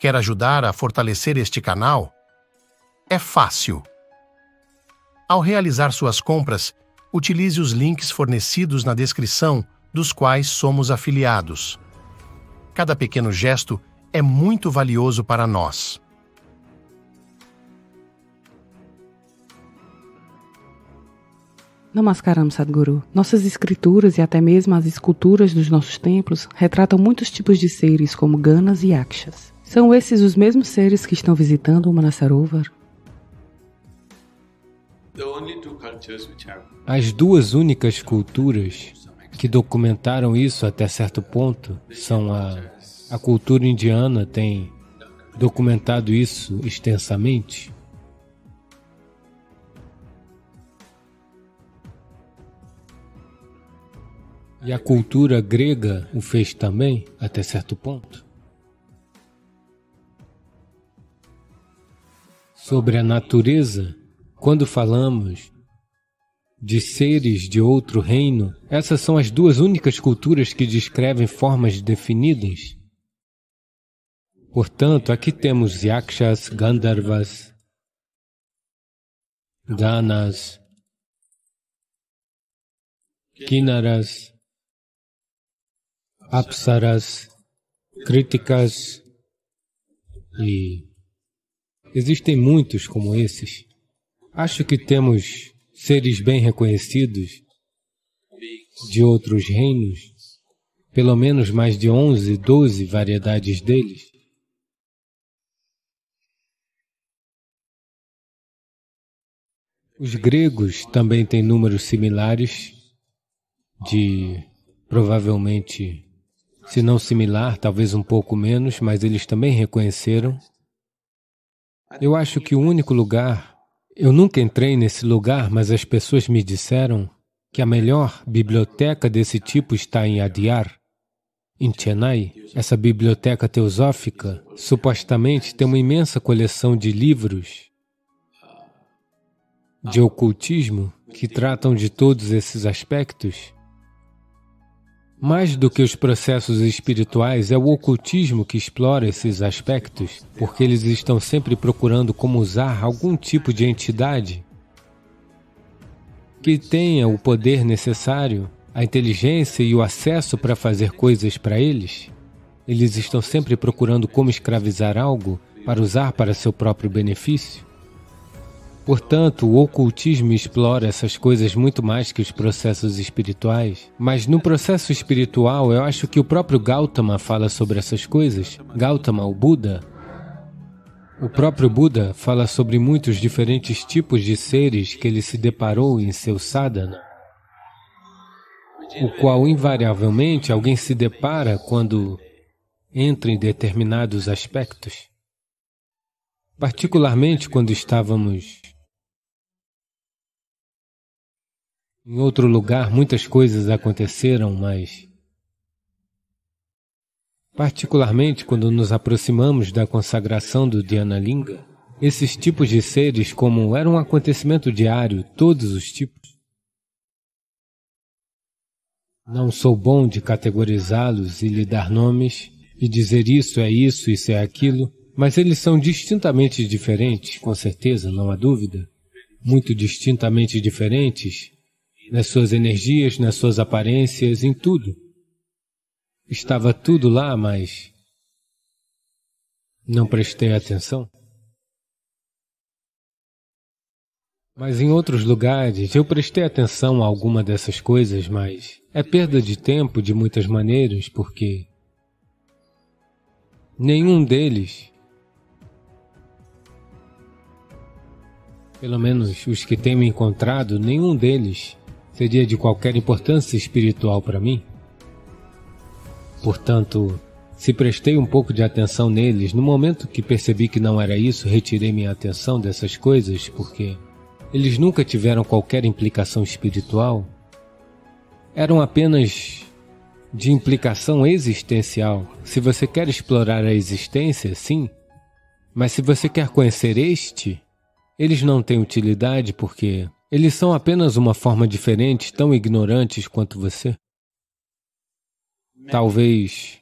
Quer ajudar a fortalecer este canal? É fácil. Ao realizar suas compras, utilize os links fornecidos na descrição, dos quais somos afiliados. Cada pequeno gesto é muito valioso para nós. Namaskaram, Sadhguru. Nossas escrituras e até mesmo as esculturas dos nossos templos retratam muitos tipos de seres, como Ganas e Yakshas. São esses os mesmos seres que estão visitando o Manasarovar? As duas únicas culturas que documentaram isso até certo ponto são a cultura indiana tem documentado isso extensamente. E a cultura grega o fez também, até certo ponto. Sobre a natureza, quando falamos de seres de outro reino, essas são as duas únicas culturas que descrevem formas definidas. Portanto, aqui temos Yakshas, Gandharvas, Ganas, Kinnaras, Apsaras, Kritikas e existem muitos como esses. Acho que temos seres bem reconhecidos de outros reinos, pelo menos mais de 11, 12 variedades deles. Os gregos também têm números similares de, provavelmente, se não similar, talvez um pouco menos, mas eles também reconheceram. Eu acho que o único lugar, eu nunca entrei nesse lugar, mas as pessoas me disseram que a melhor biblioteca desse tipo está em Adyar, em Chennai. Essa biblioteca teosófica supostamente tem uma imensa coleção de livros de ocultismo que tratam de todos esses aspectos. Mais do que os processos espirituais, é o ocultismo que explora esses aspectos, porque eles estão sempre procurando como usar algum tipo de entidade que tenha o poder necessário, a inteligência e o acesso para fazer coisas para eles. Eles estão sempre procurando como escravizar algo para usar para seu próprio benefício. Portanto, o ocultismo explora essas coisas muito mais que os processos espirituais. Mas no processo espiritual, eu acho que o próprio Gautama fala sobre essas coisas. Gautama, o Buda. O próprio Buda fala sobre muitos diferentes tipos de seres que ele se deparou em seu sadhana, o qual invariavelmente alguém se depara quando entra em determinados aspectos. Particularmente quando estávamos em outro lugar, muitas coisas aconteceram, mas particularmente quando nos aproximamos da consagração do Dhyana Linga, esses tipos de seres como era um acontecimento diário, todos os tipos. Não sou bom de categorizá-los e lhe dar nomes e dizer isso é aquilo, mas eles são distintamente diferentes, com certeza, não há dúvida, muito distintamente diferentes, nas suas energias, nas suas aparências, em tudo. Estava tudo lá, mas não prestei atenção. Mas em outros lugares eu prestei atenção a alguma dessas coisas, mas é perda de tempo de muitas maneiras, porque nenhum deles, pelo menos os que tenho encontrado, nenhum deles seria de qualquer importância espiritual para mim. Portanto, se prestei um pouco de atenção neles, no momento que percebi que não era isso, retirei minha atenção dessas coisas, porque eles nunca tiveram qualquer implicação espiritual, eram apenas de implicação existencial. Se você quer explorar a existência, sim, mas se você quer conhecer eles não têm utilidade porque eles são apenas uma forma diferente, tão ignorantes quanto você. Talvez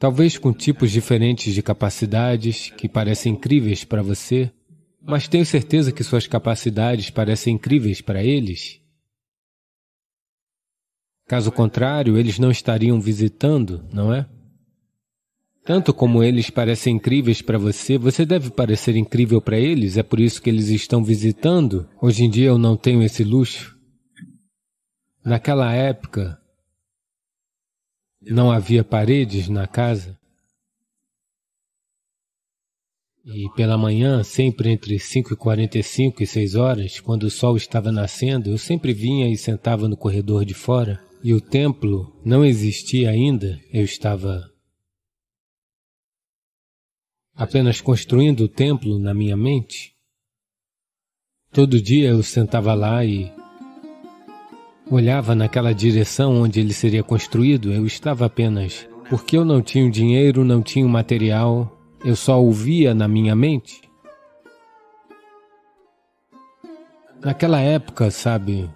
talvez com tipos diferentes de capacidades que parecem incríveis para você, mas tenho certeza que suas capacidades parecem incríveis para eles. Caso contrário, eles não estariam visitando, não é? Tanto como eles parecem incríveis para você, você deve parecer incrível para eles, é por isso que eles estão visitando. Hoje em dia eu não tenho esse luxo. Naquela época, não havia paredes na casa. E pela manhã, sempre entre 5h45 e 6 horas, quando o sol estava nascendo, eu sempre vinha e sentava no corredor de fora. E o templo não existia ainda, eu estava apenas construindo o templo na minha mente. Todo dia eu sentava lá e olhava naquela direção onde ele seria construído. Eu estava apenas, porque eu não tinha o dinheiro, não tinha o material, eu só o via na minha mente. Naquela época, sabe,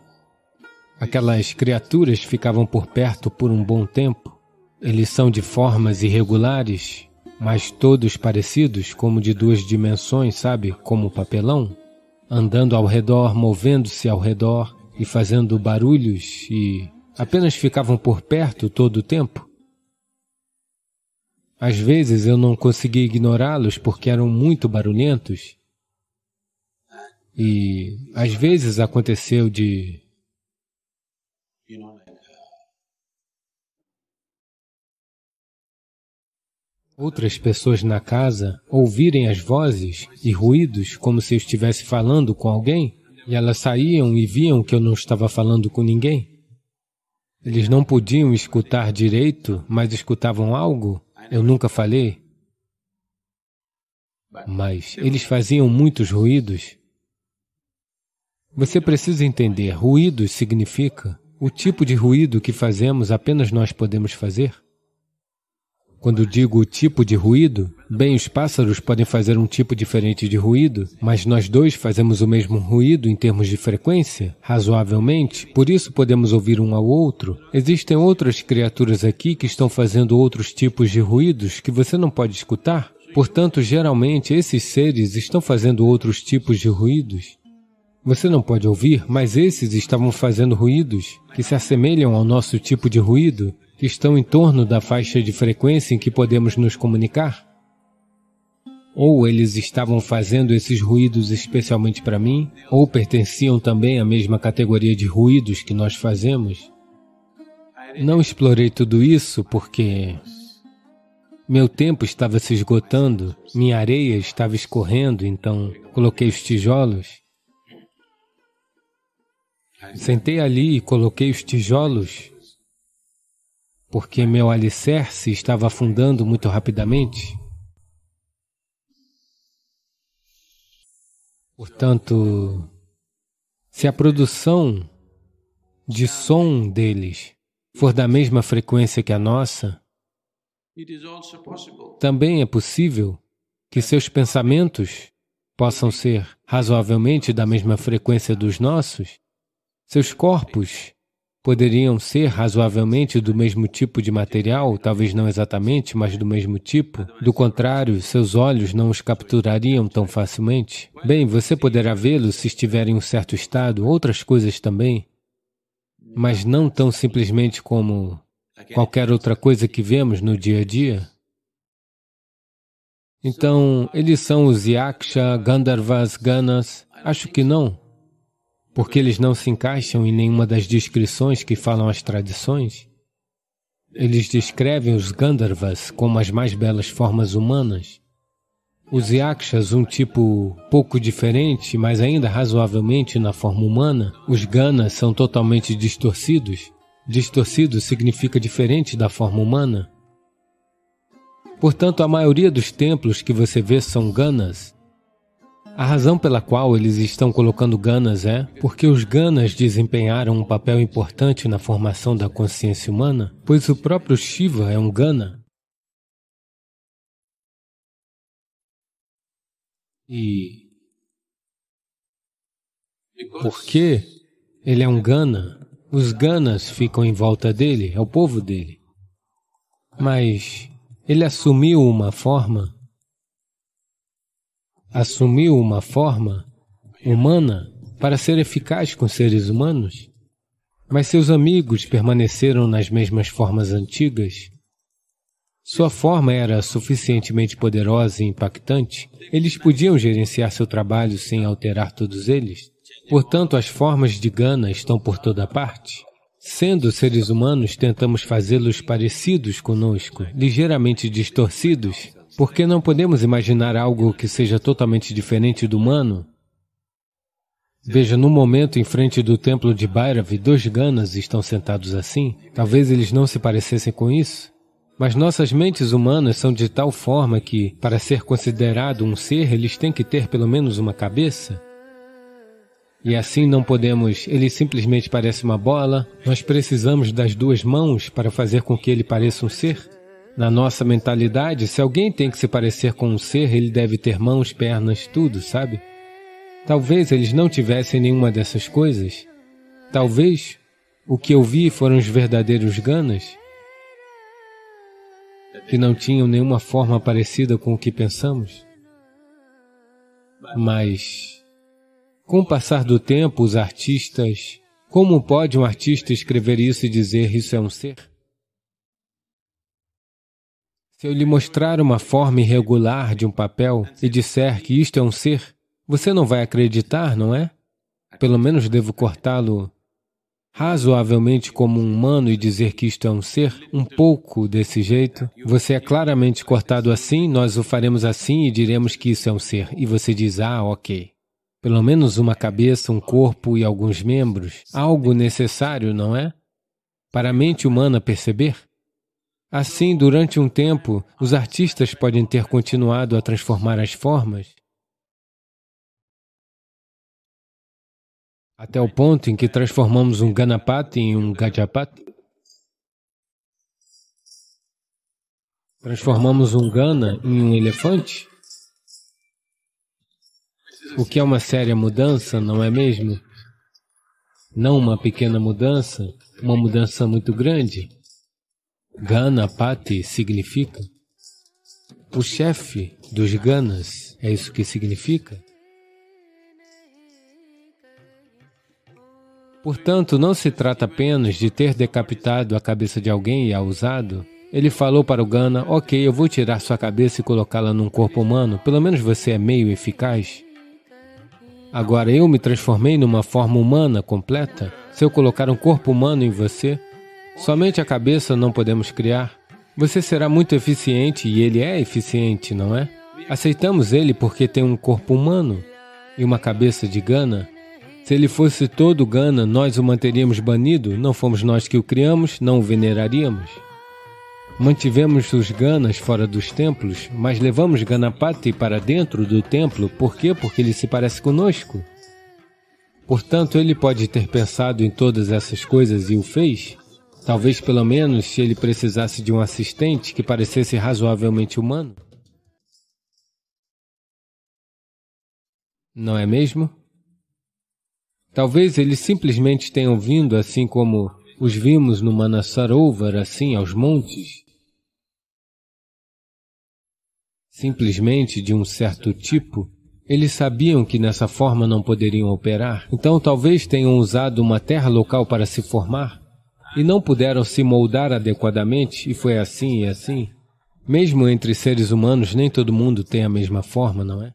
aquelas criaturas ficavam por perto por um bom tempo. Eles são de formas irregulares, mas todos parecidos, como de 2 dimensões, sabe, como papelão, andando ao redor, movendo-se ao redor e fazendo barulhos e apenas ficavam por perto todo o tempo. Às vezes eu não conseguia ignorá-los porque eram muito barulhentos. E às vezes aconteceu de outras pessoas na casa ouvirem as vozes e ruídos como se eu estivesse falando com alguém, e elas saíam e viam que eu não estava falando com ninguém. Eles não podiam escutar direito, mas escutavam algo. Eu nunca falei, mas eles faziam muitos ruídos. Você precisa entender, ruídos significa o tipo de ruído que fazemos apenas nós podemos fazer. Quando digo o tipo de ruído, bem, os pássaros podem fazer um tipo diferente de ruído, mas nós dois fazemos o mesmo ruído em termos de frequência, razoavelmente, por isso podemos ouvir um ao outro. Existem outras criaturas aqui que estão fazendo outros tipos de ruídos que você não pode escutar. Portanto, geralmente, esses seres estão fazendo outros tipos de ruídos. Você não pode ouvir, mas esses estavam fazendo ruídos que se assemelham ao nosso tipo de ruído, que estão em torno da faixa de frequência em que podemos nos comunicar? Ou eles estavam fazendo esses ruídos especialmente para mim, ou pertenciam também à mesma categoria de ruídos que nós fazemos? Não explorei tudo isso porque meu tempo estava se esgotando, minha areia estava escorrendo, então coloquei os tijolos. Sentei ali e coloquei os tijolos porque meu alicerce estava afundando muito rapidamente. Portanto, se a produção de som deles for da mesma frequência que a nossa, também é possível que seus pensamentos possam ser razoavelmente da mesma frequência dos nossos. Seus corpos poderiam ser razoavelmente do mesmo tipo de material, talvez não exatamente, mas do mesmo tipo. Do contrário, seus olhos não os capturariam tão facilmente. Bem, você poderá vê-los se estiver em um certo estado, outras coisas também, mas não tão simplesmente como qualquer outra coisa que vemos no dia a dia. Então, eles são os Yaksha, Gandharvas, Ganas? Acho que não. Porque eles não se encaixam em nenhuma das descrições que falam as tradições. Eles descrevem os Gandharvas como as mais belas formas humanas. Os Yakshas, um tipo pouco diferente, mas ainda razoavelmente na forma humana. Os Ganas são totalmente distorcidos. Distorcido significa diferente da forma humana. Portanto, a maioria dos templos que você vê são Ganas. A razão pela qual eles estão colocando Ganas é porque os Ganas desempenharam um papel importante na formação da consciência humana, pois o próprio Shiva é um Gana. E porque ele é um Gana, os Ganas ficam em volta dele, é o povo dele. Mas Ele assumiu uma forma humana para ser eficaz com seres humanos, mas seus amigos permaneceram nas mesmas formas antigas. Sua forma era suficientemente poderosa e impactante. Eles podiam gerenciar seu trabalho sem alterar todos eles. Portanto, as formas de Gana estão por toda parte. Sendo seres humanos, tentamos fazê-los parecidos conosco, ligeiramente distorcidos, porque não podemos imaginar algo que seja totalmente diferente do humano. Veja, no momento em frente do templo de Bhairavi, 2 Ganas estão sentados assim. Talvez eles não se parecessem com isso, mas nossas mentes humanas são de tal forma que, para ser considerado um ser, eles têm que ter pelo menos uma cabeça. E assim não podemos, ele simplesmente parece uma bola, nós precisamos das 2 mãos para fazer com que ele pareça um ser. Na nossa mentalidade, se alguém tem que se parecer com um ser, ele deve ter mãos, pernas, tudo, sabe? Talvez eles não tivessem nenhuma dessas coisas. Talvez o que eu vi foram os verdadeiros Ganas, que não tinham nenhuma forma parecida com o que pensamos. Mas, com o passar do tempo, os artistas... Como pode um artista escrever isso e dizer isso é um ser? Se eu lhe mostrar uma forma irregular de um papel e disser que isto é um ser, você não vai acreditar, não é? Pelo menos devo cortá-lo razoavelmente como um humano e dizer que isto é um ser, um pouco desse jeito. Você é claramente cortado assim, nós o faremos assim e diremos que isso é um ser. E você diz, ah, ok. Pelo menos uma cabeça, um corpo e alguns membros. Algo necessário, não é? Para a mente humana perceber. Assim, durante um tempo, os artistas podem ter continuado a transformar as formas, até o ponto em que transformamos um Ganapati em um Gajapati. Transformamos um Gana em um elefante. O que é uma séria mudança, não é mesmo? Não uma pequena mudança, uma mudança muito grande. Ganapati significa o chefe dos Ganas, é isso que significa. Portanto, não se trata apenas de ter decapitado a cabeça de alguém e a usado. Ele falou para o Gana, ok, eu vou tirar sua cabeça e colocá-la num corpo humano, pelo menos você é meio eficaz. Agora, eu me transformei numa forma humana completa. Se eu colocar um corpo humano em você, somente a cabeça não podemos criar. Você será muito eficiente e ele é eficiente, não é? Aceitamos ele porque tem um corpo humano e uma cabeça de Gana. Se ele fosse todo Gana, nós o manteríamos banido, não fomos nós que o criamos, não o veneraríamos. Mantivemos os Ganas fora dos templos, mas levamos Ganapati para dentro do templo. Por quê? Porque ele se parece conosco. Portanto, ele pode ter pensado em todas essas coisas e o fez. Talvez, pelo menos, se ele precisasse de um assistente que parecesse razoavelmente humano. Não é mesmo? Talvez eles simplesmente tenham vindo assim como os vimos no Manasarovar, assim, aos montes. Simplesmente de um certo tipo. Eles sabiam que nessa forma não poderiam operar. Então talvez tenham usado uma terra local para se formar. E não puderam se moldar adequadamente, e foi assim e assim. Mesmo entre seres humanos, nem todo mundo tem a mesma forma, não é?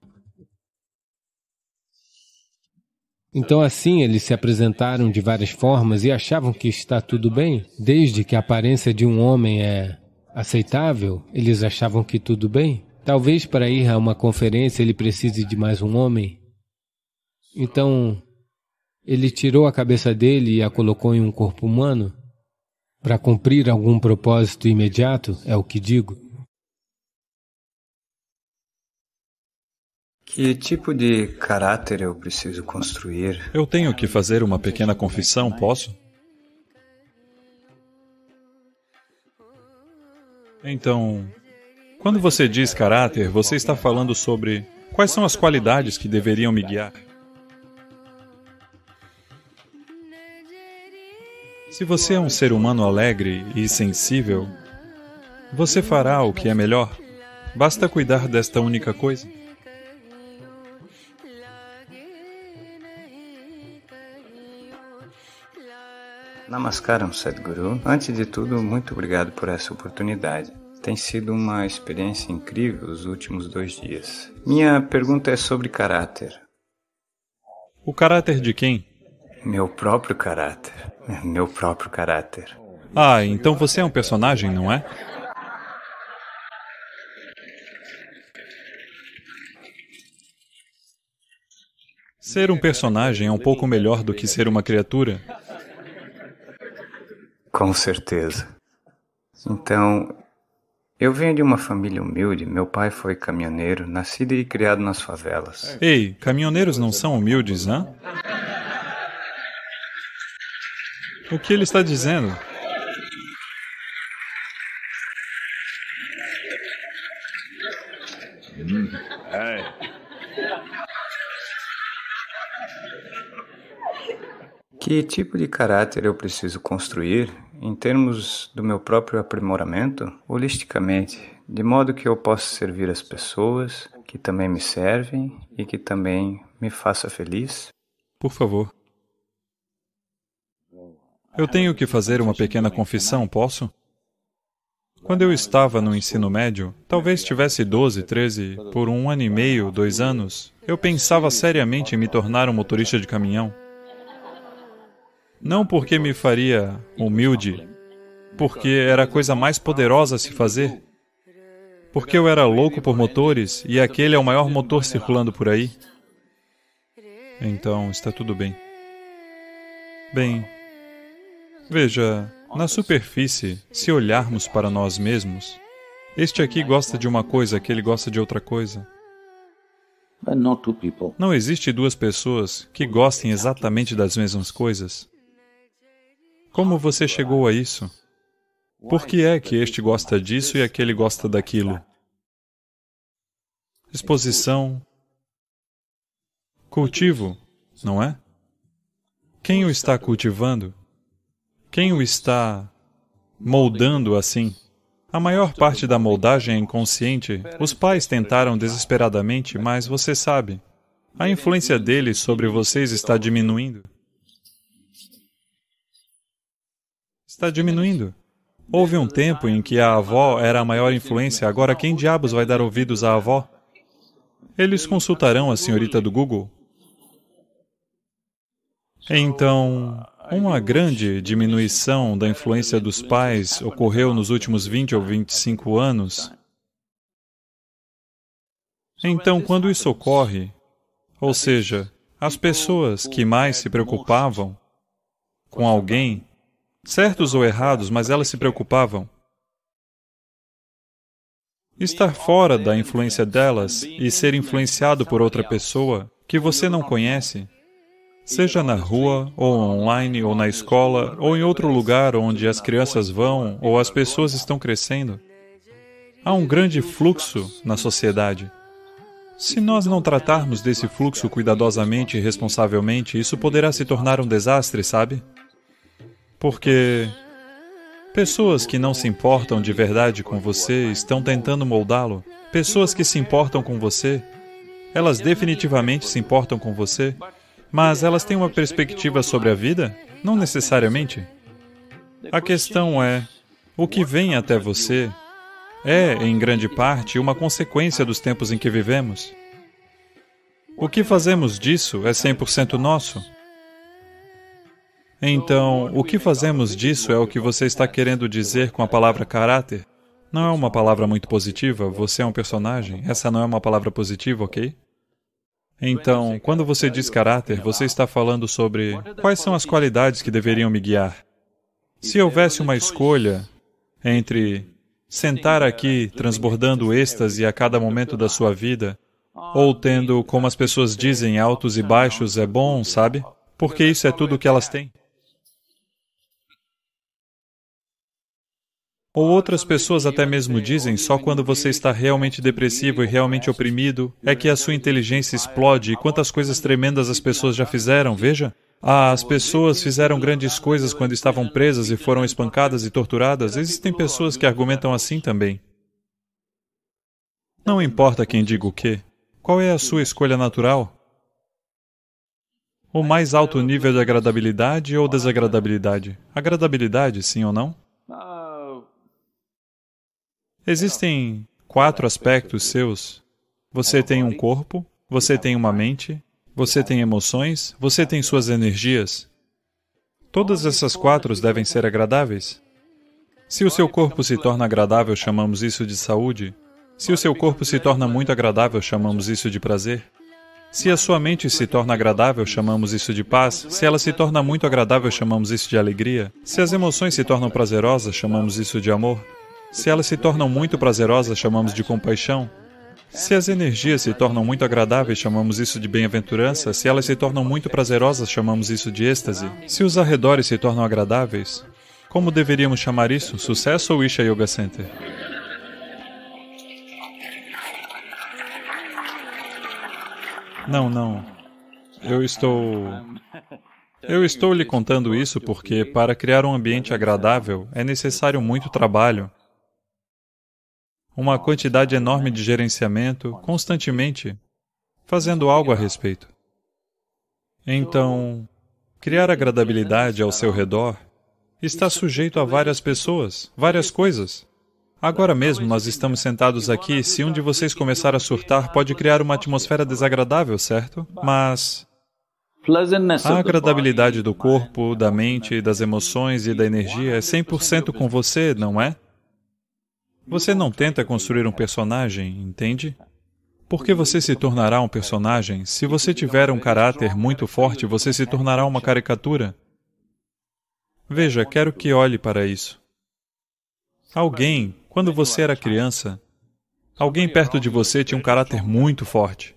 Então assim eles se apresentaram de várias formas e achavam que está tudo bem. Desde que a aparência de um homem é aceitável, eles achavam que tudo bem. Talvez para ir a uma conferência ele precise de mais um homem. Então, ele tirou a cabeça dele e a colocou em um corpo humano para cumprir algum propósito imediato, é o que digo. Que tipo de caráter eu preciso construir? Eu tenho que fazer uma pequena confissão, posso? Então, quando você diz caráter, você está falando sobre quais são as qualidades que deveriam me guiar. Se você é um ser humano alegre e sensível, Você fará o que é melhor. Basta cuidar desta única coisa. Namaskaram, Sadhguru. Antes de tudo, muito obrigado por essa oportunidade. Tem sido uma experiência incrível os últimos 2 dias. Minha pergunta é sobre caráter. O caráter de quem? Meu próprio caráter. Meu próprio caráter. Ah, então você é um personagem, não é? Ser um personagem é um pouco melhor do que ser uma criatura. Com certeza. Então, eu venho de uma família humilde. Meu pai foi caminhoneiro, nascido e criado nas favelas. Ei, caminhoneiros não são humildes, hã? O que ele está dizendo? Que tipo de caráter eu preciso construir em termos do meu próprio aprimoramento, holisticamente, de modo que eu possa servir as pessoas que também me servem e que também me faça feliz? Por favor. Eu tenho que fazer uma pequena confissão, posso? Quando eu estava no ensino médio, talvez tivesse 12, 13, por 1 ano e meio, 2 anos, eu pensava seriamente em me tornar um motorista de caminhão. Não porque me faria humilde, porque era a coisa mais poderosa a se fazer, porque eu era louco por motores e aquele é o maior motor circulando por aí. Então, está tudo bem. Bem, veja, na superfície, se olharmos para nós mesmos, este aqui gosta de uma coisa, aquele gosta de outra coisa. Não existe 2 pessoas que gostem exatamente das mesmas coisas. Como você chegou a isso? Por que é que este gosta disso e aquele gosta daquilo? Exposição, cultivo, não é? Quem o está cultivando? Quem o está moldando assim? A maior parte da moldagem é inconsciente. Os pais tentaram desesperadamente, mas você sabe, a influência deles sobre vocês está diminuindo. Está diminuindo. Houve um tempo em que a avó era a maior influência, agora quem diabos vai dar ouvidos à avó? Eles consultarão a senhorita do Google. Então, uma grande diminuição da influência dos pais ocorreu nos últimos 20 ou 25 anos. Então, quando isso ocorre, ou seja, as pessoas que mais se preocupavam com alguém, certos ou errados, mas elas se preocupavam. Estar fora da influência delas e ser influenciado por outra pessoa que você não conhece, seja na rua, ou online, ou na escola, ou em outro lugar onde as crianças vão, ou as pessoas estão crescendo, há um grande fluxo na sociedade. Se nós não tratarmos desse fluxo cuidadosamente e responsavelmente, isso poderá se tornar um desastre, sabe? Porque pessoas que não se importam de verdade com você estão tentando moldá-lo. Pessoas que se importam com você, elas definitivamente se importam com você, mas elas têm uma perspectiva sobre a vida? Não necessariamente. A questão é, o que vem até você é, em grande parte, uma consequência dos tempos em que vivemos. O que fazemos disso é 100% nosso. Então, o que fazemos disso é o que você está querendo dizer com a palavra caráter? Não é uma palavra muito positiva, você é um personagem, essa não é uma palavra positiva, ok? Então, quando você diz caráter, você está falando sobre quais são as qualidades que deveriam me guiar. Se houvesse uma escolha entre sentar aqui transbordando êxtase a cada momento da sua vida, ou tendo, como as pessoas dizem, altos e baixos, é bom, sabe? Porque isso é tudo o que elas têm. Ou outras pessoas até mesmo dizem, só quando você está realmente depressivo e realmente oprimido, é que a sua inteligência explode e quantas coisas tremendas as pessoas já fizeram, veja? As pessoas fizeram grandes coisas quando estavam presas e foram espancadas e torturadas. Existem pessoas que argumentam assim também. Não importa quem diga o quê. Qual é a sua escolha natural? O mais alto nível de agradabilidade ou desagradabilidade? Agradabilidade, sim ou não? Existem 4 aspectos seus. Você tem um corpo, você tem uma mente, você tem emoções, você tem suas energias. Todas essas 4 devem ser agradáveis. Se o seu corpo se torna agradável, chamamos isso de saúde. Se o seu corpo se torna muito agradável, chamamos isso de prazer. Se a sua mente se torna agradável, chamamos isso de paz. Se ela se torna muito agradável, chamamos isso de alegria. Se as emoções se tornam prazerosas, chamamos isso de amor. Se elas se tornam muito prazerosas, chamamos de compaixão. Se as energias se tornam muito agradáveis, chamamos isso de bem-aventurança. Se elas se tornam muito prazerosas, chamamos isso de êxtase. Se os arredores se tornam agradáveis, como deveríamos chamar isso? Sucesso ou Isha Yoga Center? Não. Eu estou lhe contando isso porque, para criar um ambiente agradável, é necessário muito trabalho. Uma quantidade enorme de gerenciamento, constantemente, fazendo algo a respeito. Então, criar agradabilidade ao seu redor está sujeito a várias pessoas, várias coisas. Agora mesmo nós estamos sentados aqui, se um de vocês começar a surtar, pode criar uma atmosfera desagradável, certo? Mas a agradabilidade do corpo, da mente, das emoções e da energia é 100% com você, não é? Você não tenta construir um personagem, entende? Porque você se tornará um personagem. Se você tiver um caráter muito forte, você se tornará uma caricatura. Veja, quero que olhe para isso. Alguém, quando você era criança, alguém perto de você tinha um caráter muito forte.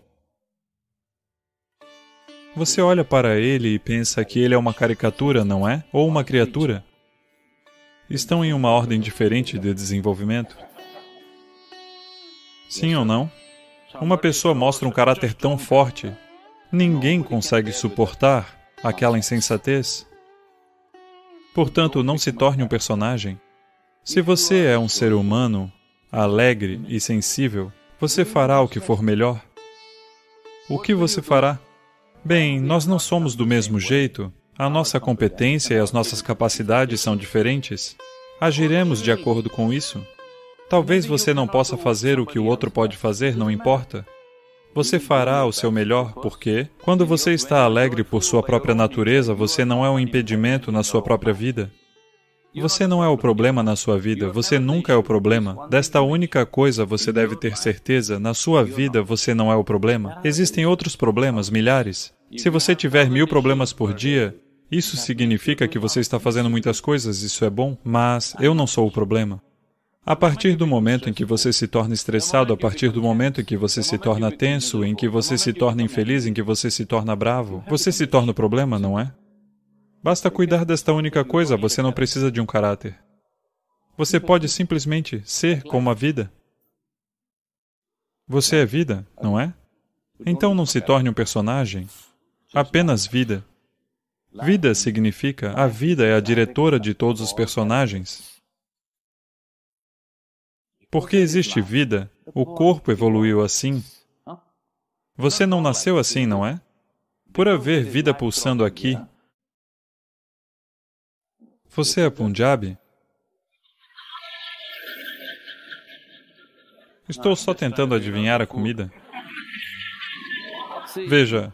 Você olha para ele e pensa que ele é uma caricatura, não é? Ou uma criatura? Estão em uma ordem diferente de desenvolvimento? Sim ou não? Uma pessoa mostra um caráter tão forte, ninguém consegue suportar aquela insensatez. Portanto, não se torne um personagem. Se você é um ser humano, alegre e sensível, você fará o que for melhor. O que você fará? Bem, nós não somos do mesmo jeito. A nossa competência e as nossas capacidades são diferentes. Agiremos de acordo com isso. Talvez você não possa fazer o que o outro pode fazer, não importa. Você fará o seu melhor, porque, quando você está alegre por sua própria natureza, você não é um impedimento na sua própria vida. Você não é o problema na sua vida, você nunca é o problema. Desta única coisa você deve ter certeza, na sua vida você não é o problema. Existem outros problemas, milhares. Se você tiver 1000 problemas por dia, isso significa que você está fazendo muitas coisas, isso é bom, mas eu não sou o problema. A partir do momento em que você se torna estressado, a partir do momento em que você se torna tenso, em que você se torna infeliz, em que você se torna bravo, você se torna o problema, não é? Basta cuidar desta única coisa, você não precisa de um caráter. Você pode simplesmente ser como a vida. Você é vida, não é? Então não se torne um personagem, apenas vida. Vida significa, a vida é a diretora de todos os personagens. Porque existe vida, o corpo evoluiu assim. Você não nasceu assim, não é? Por haver vida pulsando aqui, você é Punjabi? Estou só tentando adivinhar a comida. Veja,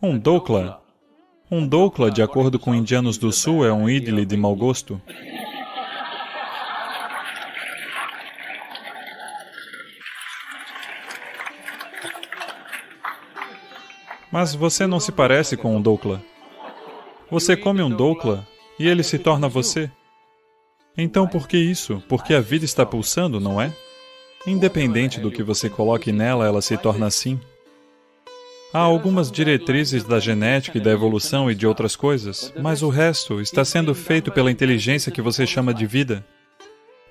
um dokla, de acordo com indianos do sul, é um idli de mau gosto. Mas você não se parece com um dokla. Você come um dokla e ele se torna você. Então por que isso? Porque a vida está pulsando, não é? Independente do que você coloque nela, ela se torna assim. Há algumas diretrizes da genética e da evolução e de outras coisas, mas o resto está sendo feito pela inteligência que você chama de vida.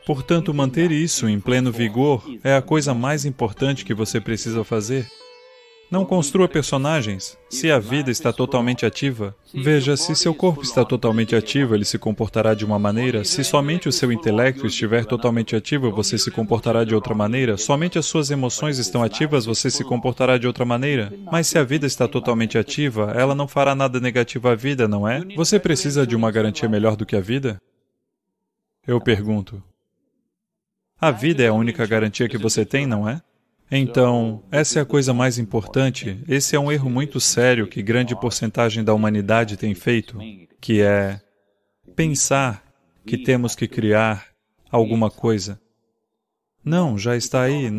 Portanto, manter isso em pleno vigor é a coisa mais importante que você precisa fazer. Não construa personagens. Se a vida está totalmente ativa, veja, se seu corpo está totalmente ativo, ele se comportará de uma maneira. Se somente o seu intelecto estiver totalmente ativo, você se comportará de outra maneira. Somente as suas emoções estão ativas, você se comportará de outra maneira. Mas se a vida está totalmente ativa, ela não fará nada negativo à vida, não é? Você precisa de uma garantia melhor do que a vida? Eu pergunto. A vida é a única garantia que você tem, não é? Então, essa é a coisa mais importante. Esse é um erro muito sério que grande porcentagem da humanidade tem feito, que é pensar que temos que criar alguma coisa. Não, já está aí,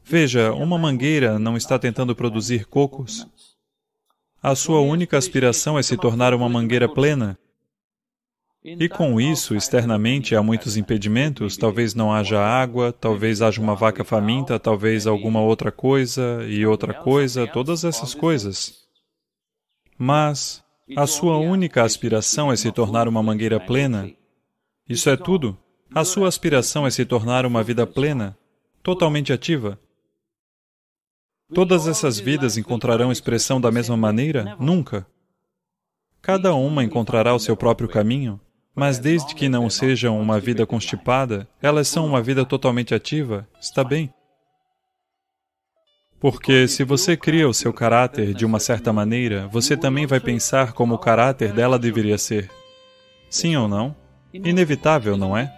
Veja, uma mangueira não está tentando produzir cocos. A sua única aspiração é se tornar uma mangueira plena. E com isso, externamente, há muitos impedimentos, talvez não haja água, talvez haja uma vaca faminta, talvez alguma outra coisa, e outra coisa, todas essas coisas. Mas a sua única aspiração é se tornar uma mangueira plena. Isso é tudo. A sua aspiração é se tornar uma vida plena, totalmente ativa. Todas essas vidas encontrarão expressão da mesma maneira? Nunca. Cada uma encontrará o seu próprio caminho. Mas desde que não sejam uma vida constipada, elas são uma vida totalmente ativa, está bem. Porque se você cria o seu caráter de uma certa maneira, você também vai pensar como o caráter dela deveria ser. Sim ou não? Inevitável, não é?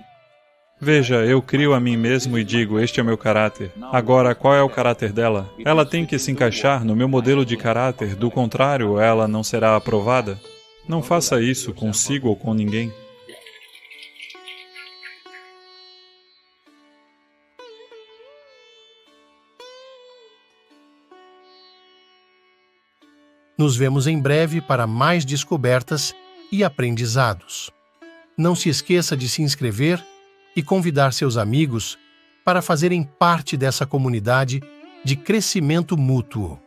Veja, eu crio a mim mesmo e digo, este é o meu caráter. Agora, qual é o caráter dela? Ela tem que se encaixar no meu modelo de caráter, do contrário, ela não será aprovada. Não faça isso consigo ou com ninguém. Nos vemos em breve para mais descobertas e aprendizados. Não se esqueça de se inscrever e convidar seus amigos para fazerem parte dessa comunidade de crescimento mútuo.